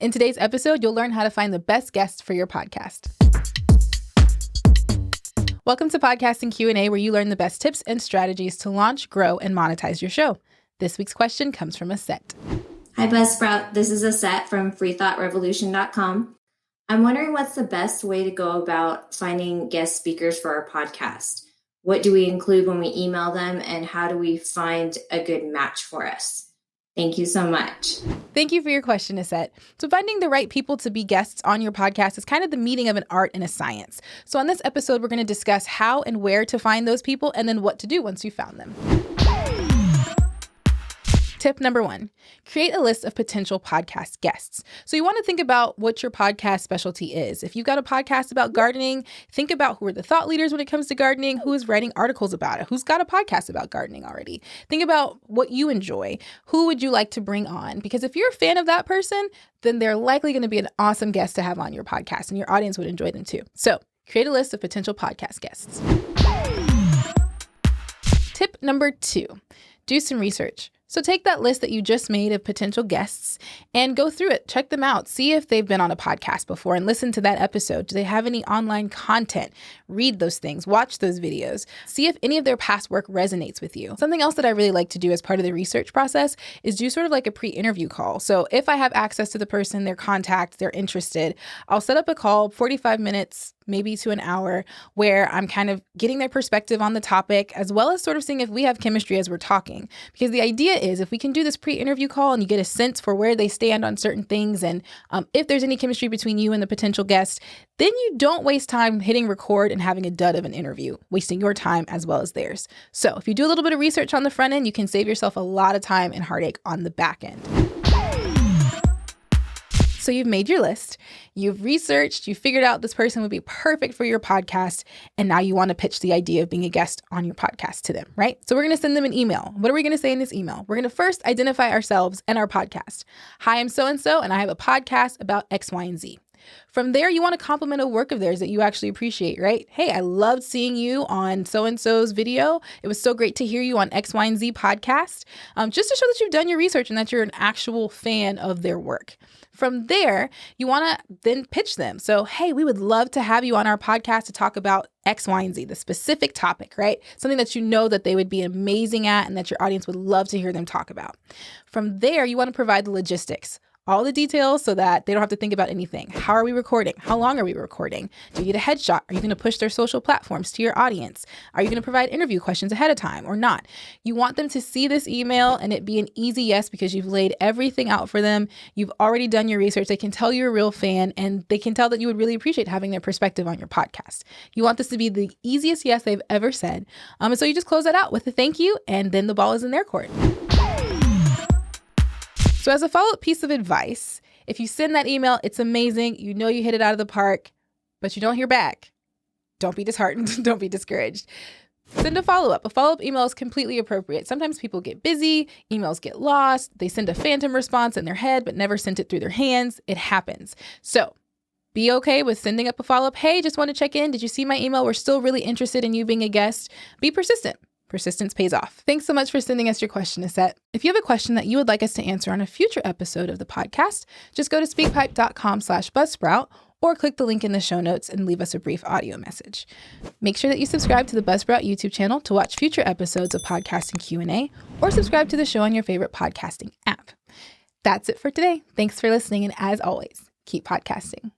In today's episode, you'll learn how to find the best guests for your podcast. Welcome to Podcasting Q&A, where you learn the best tips and strategies to launch, grow, and monetize your show. This week's question comes from Asett. Hi, Buzzsprout. This is Asett from freethoughtrevolution.com. I'm wondering what's the best way to go about finding guest speakers for our podcast. What do we include when we email them, and how do we find a good match for us? Thank you so much. Thank you for your question, Asett. So finding the right people to be guests on your podcast is kind of the meeting of an art and a science. So on this episode, we're going to discuss how and where to find those people and then what to do once you found them. Tip number 1, create a list of potential podcast guests. So you want to think about what your podcast specialty is. If you've got a podcast about gardening, think about who are the thought leaders when it comes to gardening, who is writing articles about it, who's got a podcast about gardening already. Think about what you enjoy. Who would you like to bring on? Because if you're a fan of that person, then they're likely going to be an awesome guest to have on your podcast, and your audience would enjoy them too. So create a list of potential podcast guests. Tip number 2, do some research. So take that list that you just made of potential guests and go through it. Check them out. See if they've been on a podcast before and listen to that episode. Do they have any online content? Read those things. Watch those videos. See if any of their past work resonates with you. Something else that I really like to do as part of the research process is do sort of like a pre-interview call. So if I have access to the person, their contact, they're interested, I'll set up a call, 45 minutes, maybe to an hour, where I'm kind of getting their perspective on the topic, as well as sort of seeing if we have chemistry as we're talking. Because the idea is if we can do this pre-interview call and you get a sense for where they stand on certain things and if there's any chemistry between you and the potential guest, then you don't waste time hitting record and having a dud of an interview, wasting your time as well as theirs. So if you do a little bit of research on the front end, you can save yourself a lot of time and heartache on the back end. So you've made your list, you've researched, you figured out this person would be perfect for your podcast, and now you want to pitch the idea of being a guest on your podcast to them, right? So we're going to send them an email. What are we going to say in this email? We're going to first identify ourselves and our podcast. Hi, I'm so-and-so, and I have a podcast about X, Y, and Z. From there, you want to compliment a work of theirs that you actually appreciate, right? Hey, I loved seeing you on so-and-so's video. It was so great to hear you on X, Y, and Z podcast, just to show that you've done your research and that you're an actual fan of their work. From there, you want to then pitch them. So, hey, we would love to have you on our podcast to talk about X, Y, and Z, the specific topic, right? Something that you know that they would be amazing at and that your audience would love to hear them talk about. From there, you want to provide the logistics. All the details so that they don't have to think about anything. How are we recording? How long are we recording? Do you need a headshot? Are you going to push their social platforms to your audience? Are you going to provide interview questions ahead of time or not? You want them to see this email and it be an easy yes because you've laid everything out for them. You've already done your research. They can tell you're a real fan and they can tell that you would really appreciate having their perspective on your podcast. You want this to be the easiest yes they've ever said. And so you just close that out with a thank you, and then the ball is in their court. So as a follow-up piece of advice, if you send that email, it's amazing. You know you hit it out of the park, but you don't hear back. Don't be disheartened. Don't be discouraged. Send a follow-up. A follow-up email is completely appropriate. Sometimes people get busy, emails get lost, they send a phantom response in their head, but never sent it through their hands. It happens. So be okay with sending up a follow-up. Hey, just want to check in. Did you see my email? We're still really interested in you being a guest. Be persistent. Persistence pays off. Thanks so much for sending us your question, Asett. If you have a question that you would like us to answer on a future episode of the podcast, just go to speakpipe.com/Buzzsprout or click the link in the show notes and leave us a brief audio message. Make sure that you subscribe to the Buzzsprout YouTube channel to watch future episodes of Podcasting Q&A, or subscribe to the show on your favorite podcasting app. That's it for today. Thanks for listening, and as always, keep podcasting.